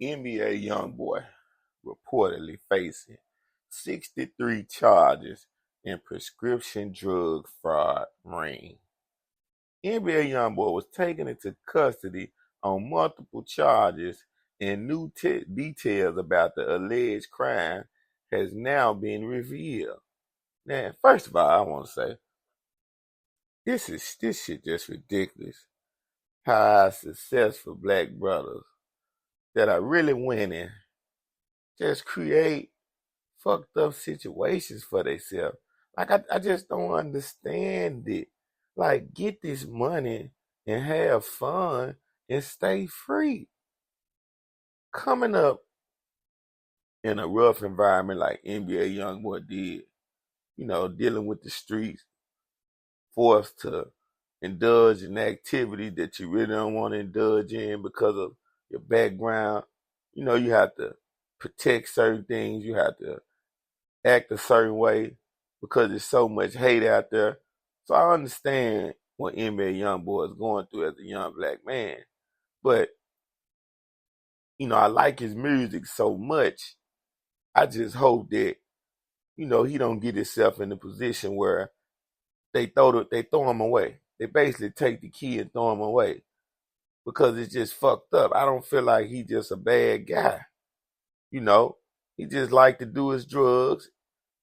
NBA Youngboy reportedly facing 63 charges in prescription drug fraud ring. NBA Youngboy was taken into custody on multiple charges, and new details about the alleged crime has now been revealed. Now, first of all, I want to say this shit just ridiculous. How our successful black brothers that are really winning just create fucked up situations for themselves. Like I just don't understand it. Like get this money and have fun and stay free. Coming up in a rough environment like NBA Youngboy did, dealing with the streets, forced to indulge in activity that you really don't want to indulge in because of your background. You have to protect certain things. You have to act a certain way because there's so much hate out there. So I understand what NBA Youngboy is going through as a young black man. But, I like his music so much. I just hope that, he don't get himself in a position where they throw him away. They basically take the key and throw him away because it's just fucked up. I don't feel like he's just a bad guy. He just like to do his drugs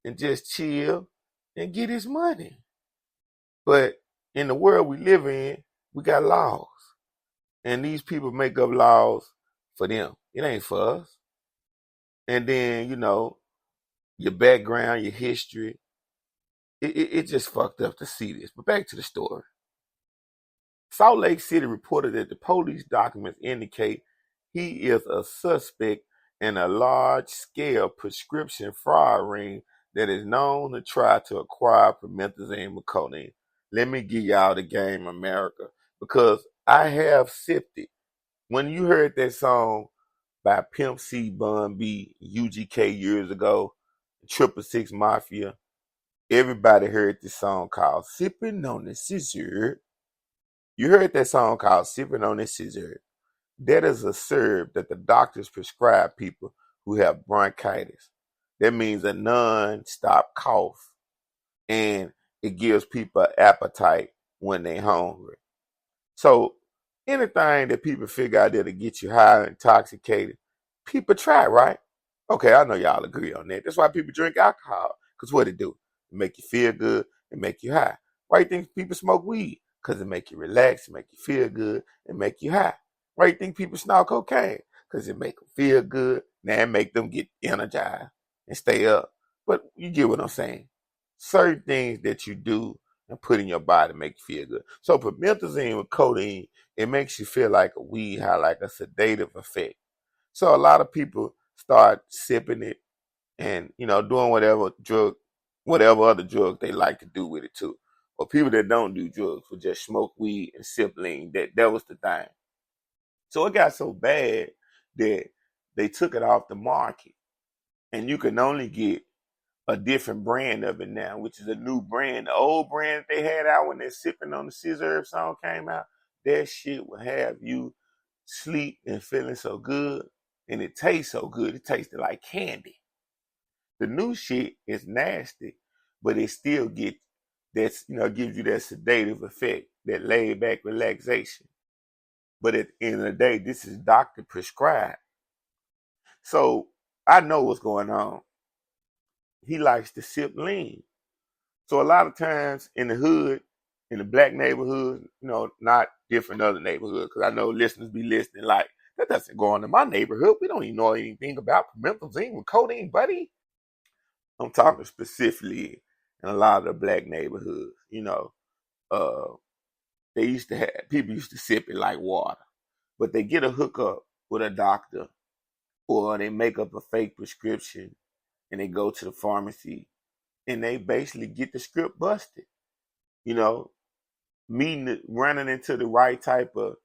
and just chill and get his money. But in the world we live in, we got laws. And these people make up laws for them. It ain't for us. And then, your background, your history, it just fucked up to see this. But back to the story. Salt Lake City reported that the police documents indicate he is a suspect in a large-scale prescription fraud ring that is known to try to acquire promethazine with codeine. Let me give y'all the game, America, because I have sifted. When you heard that song by Pimp C, Bun B, UGK years ago, Triple Six Mafia, everybody heard this song called Sippin' on the Scissor. You heard that song called Sippin' on the Scissor. That is a syrup that the doctors prescribe people who have bronchitis. That means a non-stop cough. And it gives people an appetite when they're hungry. So anything that people figure out that'll get you high and intoxicated, people try, right? Okay, I know y'all agree on that. That's why people drink alcohol. Because what it do? It make you feel good and make you high. Why you think people smoke weed? Because it make you relax, it make you feel good, and make you high. Why you think people snort cocaine? Because it make them feel good, now it make them get energized and stay up. But you get what I'm saying. Certain things that you do and put in your body make you feel good. So promethazine with codeine, it makes you feel like a weed high, like a sedative effect. So a lot of people start sipping it and, doing whatever other drug they like to do with it too. Or people that don't do drugs will just smoke weed and sip lean. That was the thing. So it got so bad that they took it off the market. And you can only get a different brand of it now, which is a new brand. The old brand that they had out when they're sipping on the Scissor song came out, that shit will have you sleep and feeling so good. And it tastes so good. It tasted like candy. The new shit is nasty, but it still gives you that sedative effect, that laid back relaxation. But at the end of the day, this is doctor prescribed. So I know what's going on. He likes to sip lean. So a lot of times in the hood, in the black neighborhood, not different other neighborhoods, because I know listeners be listening like, that doesn't go on in my neighborhood. We don't even know anything about promethazine with codeine, buddy. I'm talking specifically in a lot of the black neighborhoods. Uh, people used to sip it like water, but they get a hookup with a doctor or they make up a fake prescription and they go to the pharmacy and they basically get the script busted. You know, running into the right type of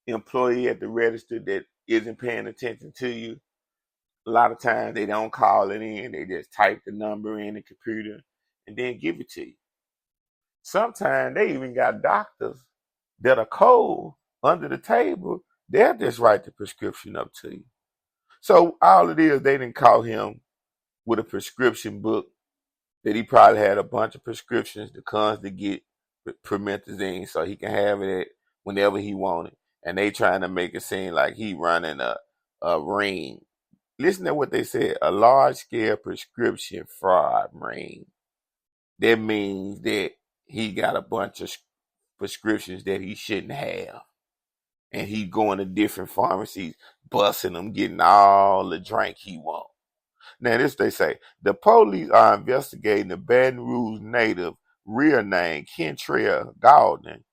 employee at the register that isn't paying attention to you. A lot of times they don't call it in, they just type the number in the computer and then give it to you. Sometimes they even got doctors that are cold under the table. They'll just write the prescription up to you. So all it is, they didn't call him with a prescription book that he probably had a bunch of prescriptions to constantly get promethazine so he can have it whenever he wanted. And they trying to make it seem like he running a ring. Listen to what they said, a large-scale prescription fraud ring. That means that he got a bunch of prescriptions that he shouldn't have. And he going to different pharmacies, busting them, getting all the drink he wants. Now, this they say. The police are investigating the Baton Rouge native, real name Kentrell Gaulden,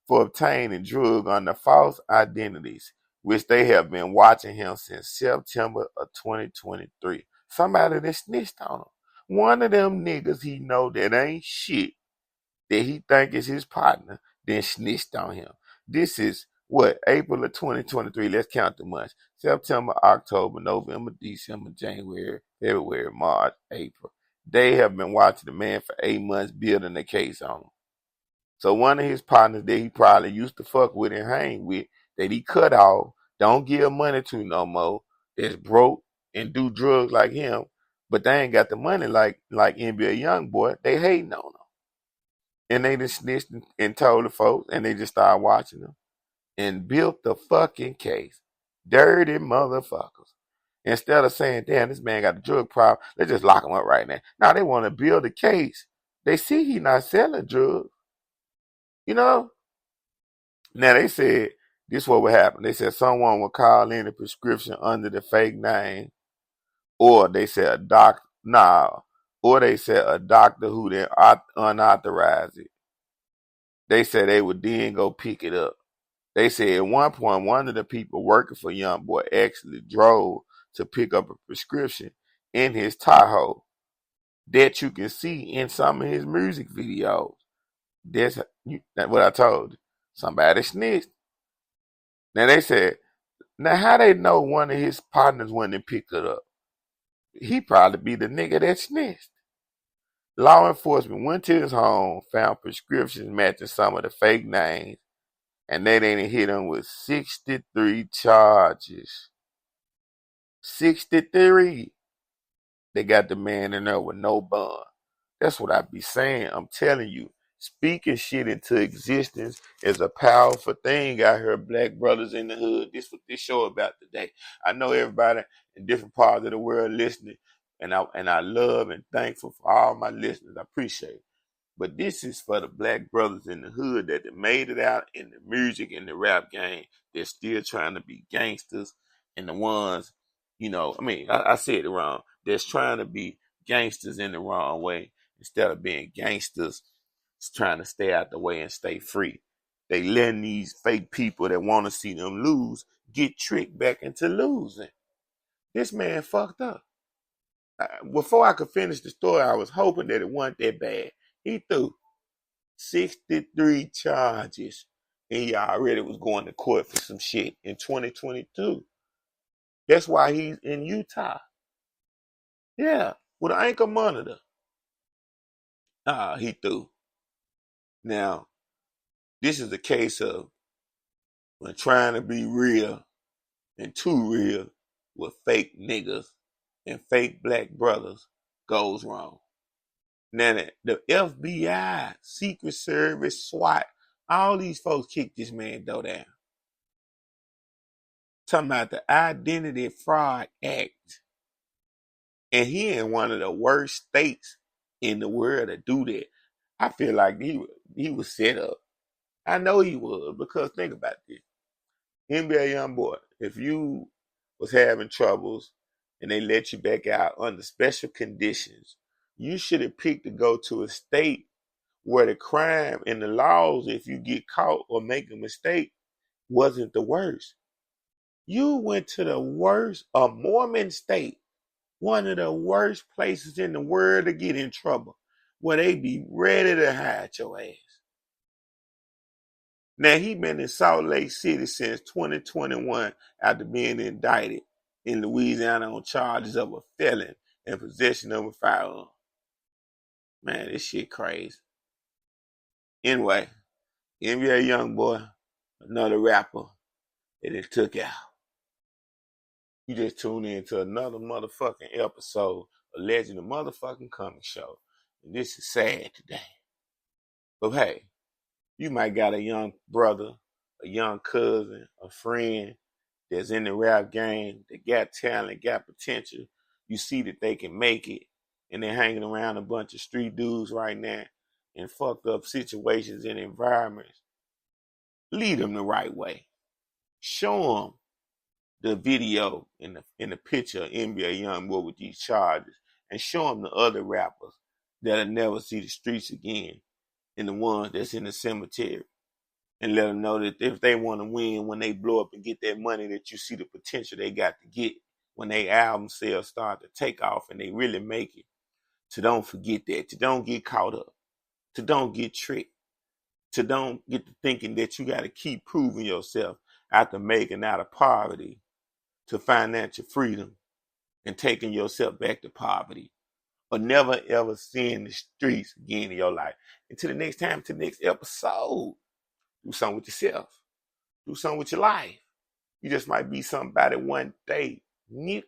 for obtaining drugs under false identities, which they have been watching him since September of 2023. Somebody that snitched on him. One of them niggas he know that ain't shit, that he think is his partner, then snitched on him. This is what, April of 2023. Let's count the months. September, October, November, December, January, February, March, April. They have been watching the man for 8 months, building a case on him. So one of his partners that he probably used to fuck with and hang with, that he cut off, don't give money to no more, that's broke and do drugs like him, but they ain't got the money like Nba Youngboy, they hating on him. And they just snitched and told the folks, and they just started watching them and built the fucking case. Dirty motherfuckers. Instead of saying, damn, this man got a drug problem, let's just lock him up right now. Now they want to build a case. They see he not selling drugs. You know? Now they said, this what would happen. They said someone would call in a prescription under the fake name, or they said or they said a doctor who then unauthorized it. They said they would then go pick it up. They said at one point, one of the people working for Youngboy actually drove to pick up a prescription in his Tahoe that you can see in some of his music videos. That's what I told you. Somebody snitched. Now they said, now how they know one of his partners went and picked it up? He probably be the nigga that snitched. Law enforcement went to his home, found prescriptions matching some of the fake names, and they didn't hit him with 63 charges. 63. They got the man in there with no bond. That's what I be saying. I'm telling you, speaking shit into existence is a powerful thing out here, black brothers in the hood. This is what this show about today. I know everybody in different parts of the world listening, and I love and thankful for all my listeners. I appreciate it. But this is for the black brothers in the hood that made it out in the music and the rap game. They're still trying to be gangsters, and the ones, I said it wrong. They're trying to be gangsters in the wrong way instead of being gangsters, trying to stay out the way and stay free. They letting these fake people that want to see them lose get tricked back into losing. This man fucked up. Before I could finish the story, I was hoping that it wasn't that bad. He threw 63 charges, and he already was going to court for some shit in 2022. That's why he's in Utah. Yeah, with an ankle monitor. He threw. Now, this is a case of when trying to be real and too real with fake niggas and fake black brothers goes wrong. Now, the FBI, Secret Service, SWAT, all these folks kicked this man down. Talking about the Identity Fraud Act. And he in one of the worst states in the world to do that. I feel like he was set up. I know he was, because think about this. NBA Youngboy, if you was having troubles and they let you back out under special conditions, you should have picked to go to a state where the crime and the laws, if you get caught or make a mistake, wasn't the worst. You went to the worst, a Mormon state, one of the worst places in the world to get in trouble, where they be ready to hide your ass. Now, he been in Salt Lake City since 2021 after being indicted in Louisiana on charges of a felon and possession of a firearm. Man, this shit crazy. Anyway, NBA Youngboy, another rapper that it took out. You just tune in to another motherfucking episode of Legend of Motherfucking Coming Show. And this is sad today. But hey, you might got a young brother, a young cousin, a friend that's in the rap game, that got talent, got potential. You see that they can make it, and they're hanging around a bunch of street dudes right now in fucked up situations and environments. Lead them the right way. Show them the video and the picture of Nba Youngboy with these charges, and show them the other rappers that'll never see the streets again, and the ones that's in the cemetery, and let them know that if they want to win, when they blow up and get that money, that you see the potential they got to get when they album sales start to take off and they really make it. To don't forget that, to don't get caught up, to don't get tricked, to don't get to thinking that you got to keep proving yourself after making out of poverty to financial freedom and taking yourself back to poverty, or never ever seeing the streets again in your life. Until the next time, to the next episode, do something with yourself. Do something with your life. You just might be somebody one day, nigga.